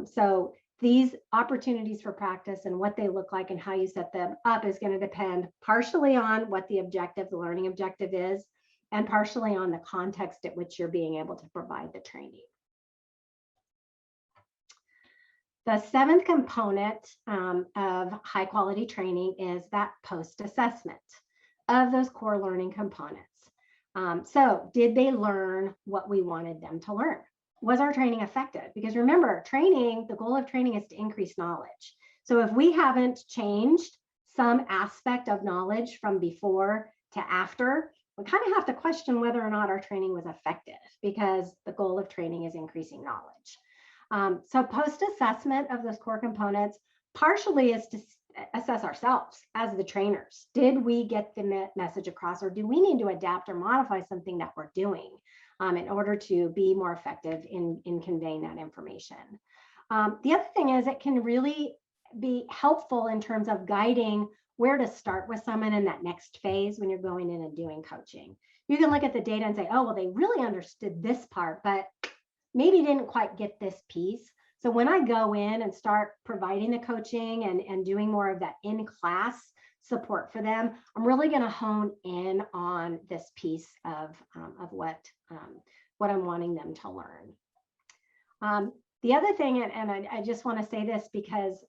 So these opportunities for practice and what they look like and how you set them up is going to depend partially on what the objective, the learning objective is, and partially on the context at which you're being able to provide the training. The 7th component of high quality training is that post-assessment of those core learning components. So did they learn what we wanted them to learn? Was our training effective? Because remember, training, the goal of training is to increase knowledge. So if we haven't changed some aspect of knowledge from before to after, we kind of have to question whether or not our training was effective, because the goal of training is increasing knowledge. So post-assessment of those core components partially is to assess ourselves as the trainers. Did we get the message across, or do we need to adapt or modify something that we're doing in order to be more effective in conveying that information? The other thing is, it can really be helpful in terms of guiding where to start with someone in that next phase when you're going in and doing coaching. You can look at the data and say, oh, well, they really understood this part, but maybe didn't quite get this piece. So when I go in and start providing the coaching and doing more of that in-class support for them, I'm really going to hone in on this piece of what I'm wanting them to learn. The other thing, and I just want to say this because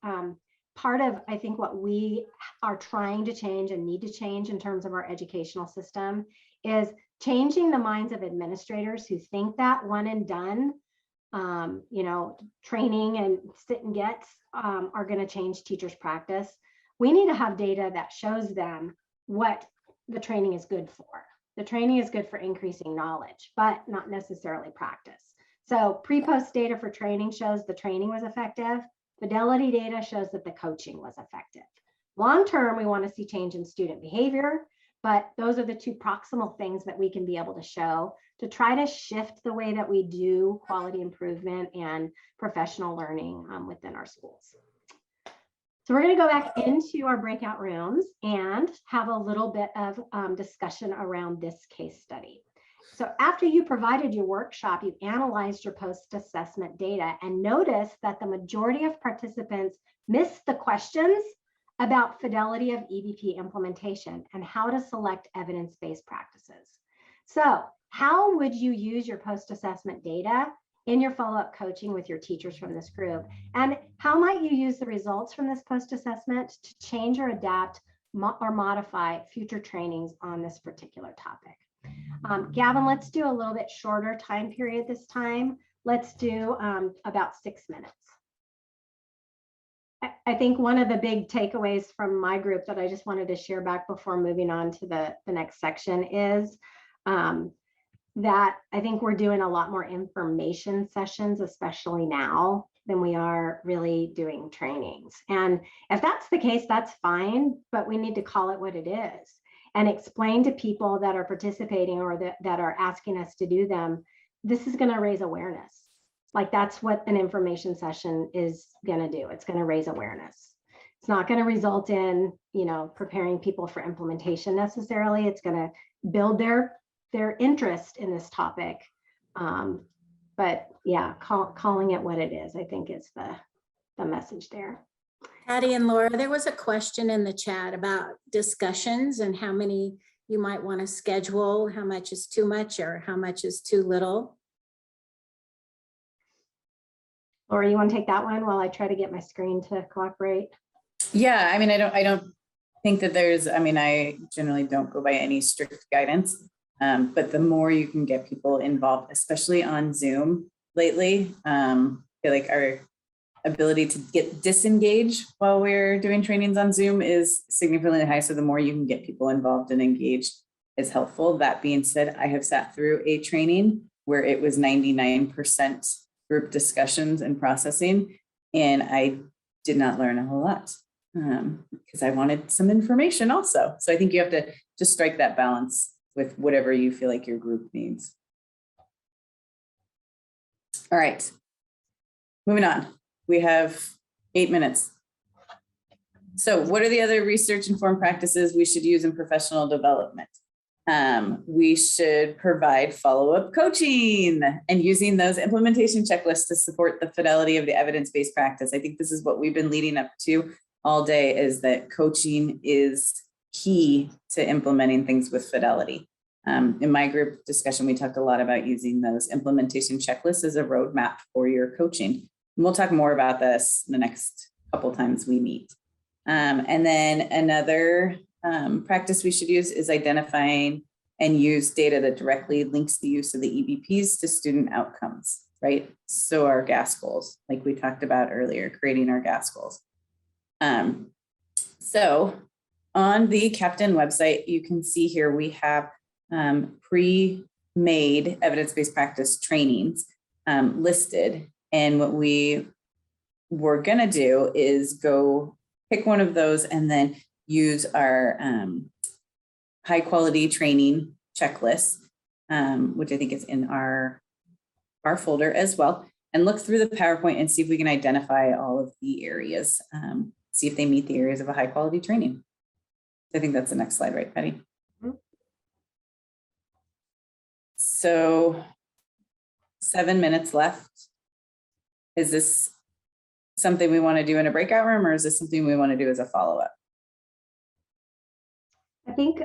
part of, I think, what we are trying to change and need to change in terms of our educational system is changing the minds of administrators who think that one and done, training and sit and gets are going to change teachers' practice. We need to have data that shows them what the training is good for. The training is good for increasing knowledge, but not necessarily practice. So pre-post data for training shows the training was effective. Fidelity data shows that the coaching was effective. Long-term, we want to see change in student behavior, but those are the two proximal things that we can be able to show to try to shift the way that we do quality improvement and professional learning within our schools. So we're going to go back into our breakout rooms and have a little bit of discussion around this case study. So after you provided your workshop, you analyzed your post-assessment data and noticed that the majority of participants missed the questions about fidelity of EBP implementation and how to select evidence-based practices. So how would you use your post-assessment data in your follow-up coaching with your teachers from this group? And how might you use the results from this post-assessment to change or adapt or modify future trainings on this particular topic? Gavin, let's do a little bit shorter time period this time. Let's do about 6 minutes. I think one of the big takeaways from my group that I just wanted to share back before moving on to the next section is that I think we're doing a lot more information sessions, especially now, than we are really doing trainings. And if that's the case, that's fine, but we need to call it what it is and explain to people that are participating or that are asking us to do them, this is going to raise awareness. Like, that's what an information session is going to do. It's going to raise awareness. It's not going to result in, preparing people for implementation necessarily. It's going to build their interest in this topic. But yeah, calling it what it is, I think, is the message there. Patty and Laura, there was a question in the chat about discussions and how many you might want to schedule, how much is too much or how much is too little. Laura, you want to take that one while I try to get my screen to cooperate? Yeah, I mean, I don't think that I generally don't go by any strict guidance, but the more you can get people involved, especially on Zoom lately, I feel like our ability to get disengaged while we're doing trainings on Zoom is significantly high. So the more you can get people involved and engaged is helpful. That being said, I have sat through a training where it was 99% group discussions and processing, and I did not learn a whole lot because I wanted some information also. So I think you have to just strike that balance with whatever you feel like your group needs. All right, moving on. We have 8 minutes. So what are the other research-informed practices we should use in professional development? We should provide follow-up coaching and using those implementation checklists to support the fidelity of the evidence-based practice. I think this is what we've been leading up to all day, is that coaching is key to implementing things with fidelity. In my group discussion, we talked a lot about using those implementation checklists as a roadmap for your coaching. And we'll talk more about this the next couple times we meet. And then another practice we should use is identifying and use data that directly links the use of the EBPs to student outcomes, right? So our GAS goals, like we talked about earlier, creating our GAS goals. So On the Captain website, you can see here we have pre-made evidence-based practice trainings listed. And what we were gonna do is go pick one of those and then use our high quality training checklist, which I think is in our folder as well, and look through the PowerPoint and see if we can identify all of the areas, see if they meet the areas of a high quality training. I think that's the next slide, right, Patty? Mhm. So 7 minutes left. Is this something we want to do in a breakout room, or is this something we want to do as a follow-up? I think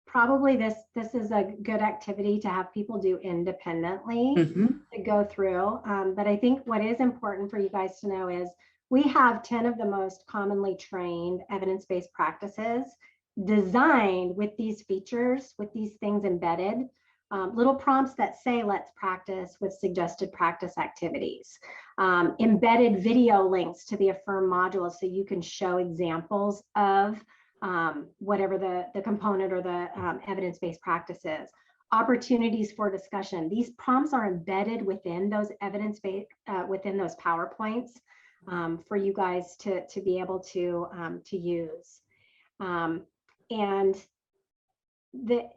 probably this is a good activity to have people do independently to go through. But I think what is important for you guys to know is we have 10 of the most commonly trained evidence-based practices designed with these features, with these things embedded, little prompts that say, let's practice with suggested practice activities, embedded video links to the Affirm modules so you can show examples of whatever the component or the evidence-based practice is, opportunities for discussion. These prompts are embedded within those evidence-based, within those PowerPoints for you guys to be able to use. And the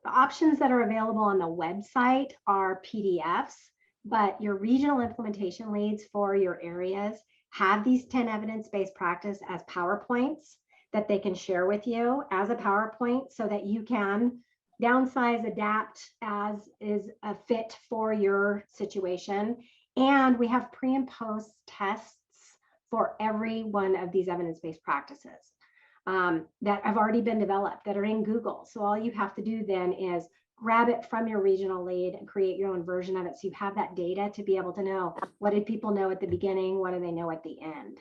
options that are available on the website are PDFs, but your regional implementation leads for your areas have these 10 evidence-based practice as PowerPoints that they can share with you as a PowerPoint so that you can downsize, adapt as is a fit for your situation. And we have pre and post tests for every one of these evidence-based practices that have already been developed, that are in Google. So all you have to do then is grab it from your regional lead and create your own version of it. So you have that data to be able to know, what did people know at the beginning? What do they know at the end?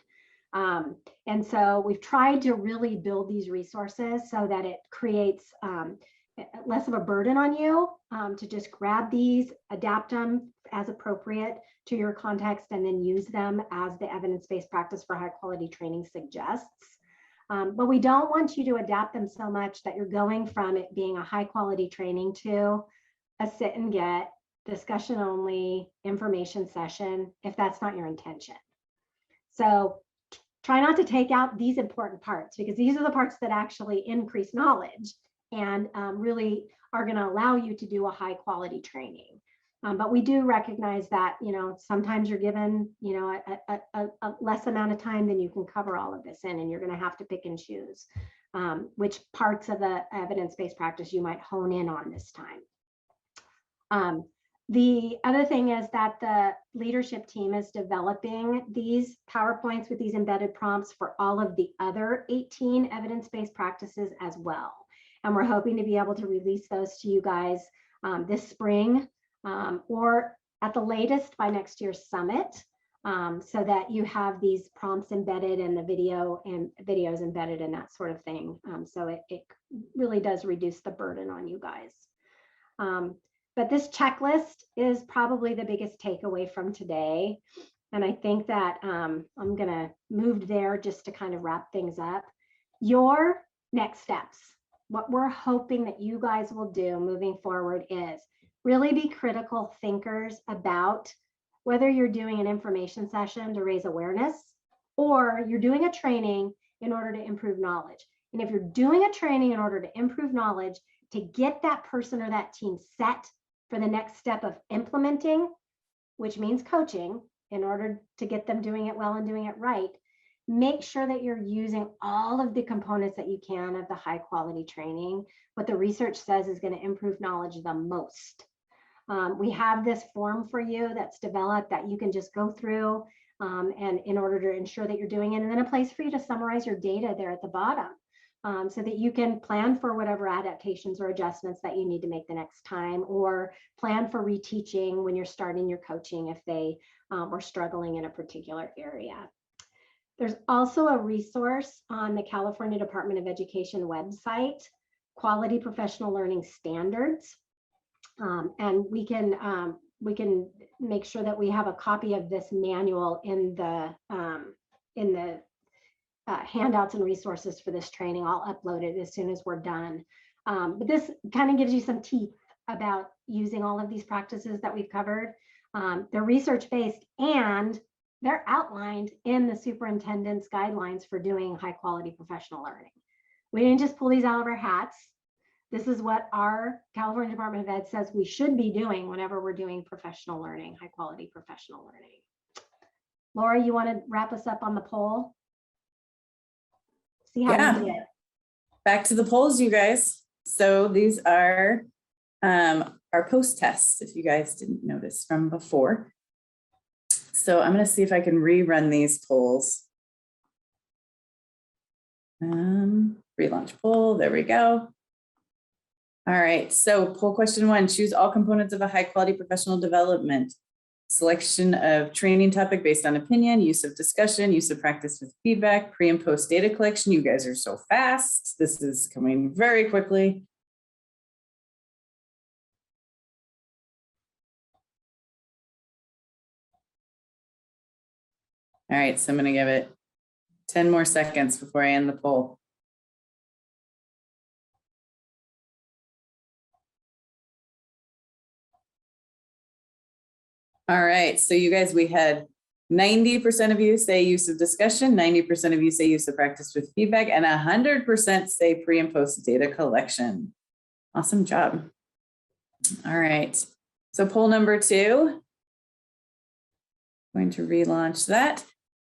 And so we've tried to really build these resources so that it creates less of a burden on you to just grab these, adapt them as appropriate to your context, and then use them as the evidence-based practice for high quality training suggests. But we don't want you to adapt them so much that you're going from it being a high quality training to a sit and get, discussion only, information session, if that's not your intention. So try not to take out these important parts, because these are the parts that actually increase knowledge and really are going to allow you to do a high quality training. But we do recognize that, you know, sometimes you're given, you know, a less amount of time than you can cover all of this in, and you're going to have to pick and choose which parts of the evidence-based practice you might hone in on this time. The other thing is that the leadership team is developing these PowerPoints with these embedded prompts for all of the other 18 evidence-based practices as well. And we're hoping to be able to release those to you guys this spring, or at the latest by next year's summit, so that you have these prompts embedded and the videos embedded and that sort of thing. So it really does reduce the burden on you guys. But this checklist is probably the biggest takeaway from today. And I think that I'm gonna move there just to kind of wrap things up. Your next steps, what we're hoping that you guys will do moving forward is really be critical thinkers about whether you're doing an information session to raise awareness or you're doing a training in order to improve knowledge. And if you're doing a training in order to improve knowledge, to get that person or that team set for the next step of implementing, which means coaching, in order to get them doing it well and doing it right, make sure that you're using all of the components that you can of the high quality training. What the research says is going to improve knowledge the most. We have this form for you that's developed that you can just go through and in order to ensure that you're doing it, and then a place for you to summarize your data there at the bottom so that you can plan for whatever adaptations or adjustments that you need to make the next time, or plan for reteaching when you're starting your coaching if they were struggling in a particular area. There's also a resource on the California Department of Education website, Quality Professional Learning Standards. And we can make sure that we have a copy of this manual in the handouts and resources for this training. I'll upload it as soon as we're done. But this kind of gives you some teeth about using all of these practices that we've covered. They're research-based and they're outlined in the superintendent's guidelines for doing high quality professional learning. We didn't just pull these out of our hats. This is what our California Department of Ed says we should be doing whenever we're doing professional learning, high quality professional learning. Laura, you want to wrap us up on the poll? See how we did. Back to the polls, you guys. So these are our post tests, if you guys didn't notice from before. So I'm going to see if I can rerun these polls. Relaunch poll, there we go. All right, so poll question 1, choose all components of a high quality professional development. Selection of training topic based on opinion, use of discussion, use of practice with feedback, pre and post data collection. You guys are so fast. This is coming very quickly. All right, so I'm going to give it 10 more seconds before I end the poll. All right, so you guys, we had 90% of you say use of discussion, 90% of you say use of practice with feedback, and 100% say pre and post data collection. Awesome job. All right, so poll number 2. Going to relaunch that.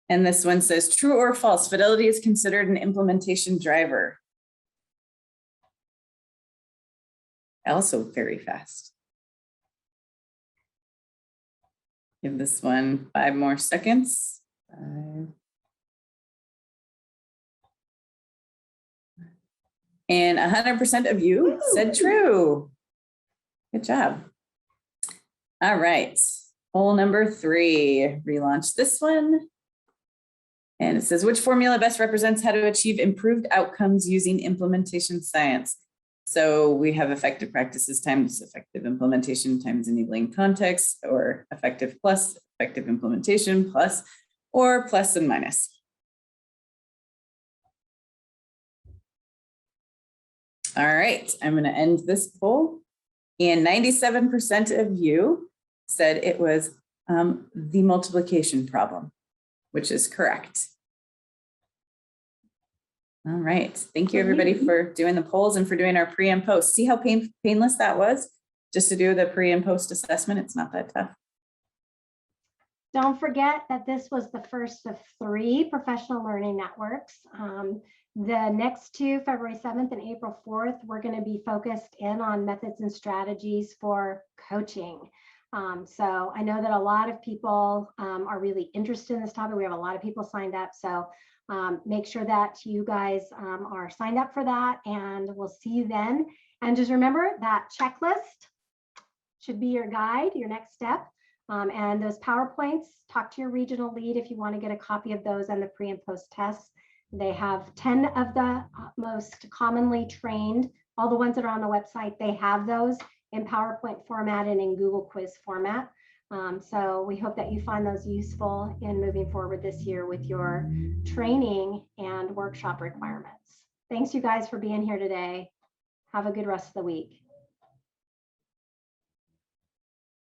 And this one says, true or false, fidelity is considered an implementation driver. Also very fast. Give this one 5 more seconds. 5. And 100% of you said true. Good job. All right, poll number 3, relaunch this one. And it says, which formula best represents how to achieve improved outcomes using implementation science? So we have effective practices times effective implementation times enabling context, or effective plus effective implementation plus, or plus and minus. All right, I'm going to end this poll. And 97% of you said it was the multiplication problem, which is correct. All right, thank you everybody for doing the polls and for doing our pre and post. See how painless that was? Just to do the pre and post assessment, it's not that tough. Don't forget that this was the first of 3 professional learning networks. The next 2, February 7th and April 4th, we're going to be focused in on methods and strategies for coaching. So I know that a lot of people are really interested in this topic. We have a lot of people signed up. So make sure that you guys are signed up for that, and we'll see you then. And just remember that checklist should be your guide, your next step. And those PowerPoints, talk to your regional lead if you want to get a copy of those and the pre and post tests. They have 10 of the most commonly trained, all the ones that are on the website, they have those in PowerPoint format and in Google Quiz format. So we hope that you find those useful in moving forward this year with your training and workshop requirements. Thanks you guys for being here today. Have a good rest of the week.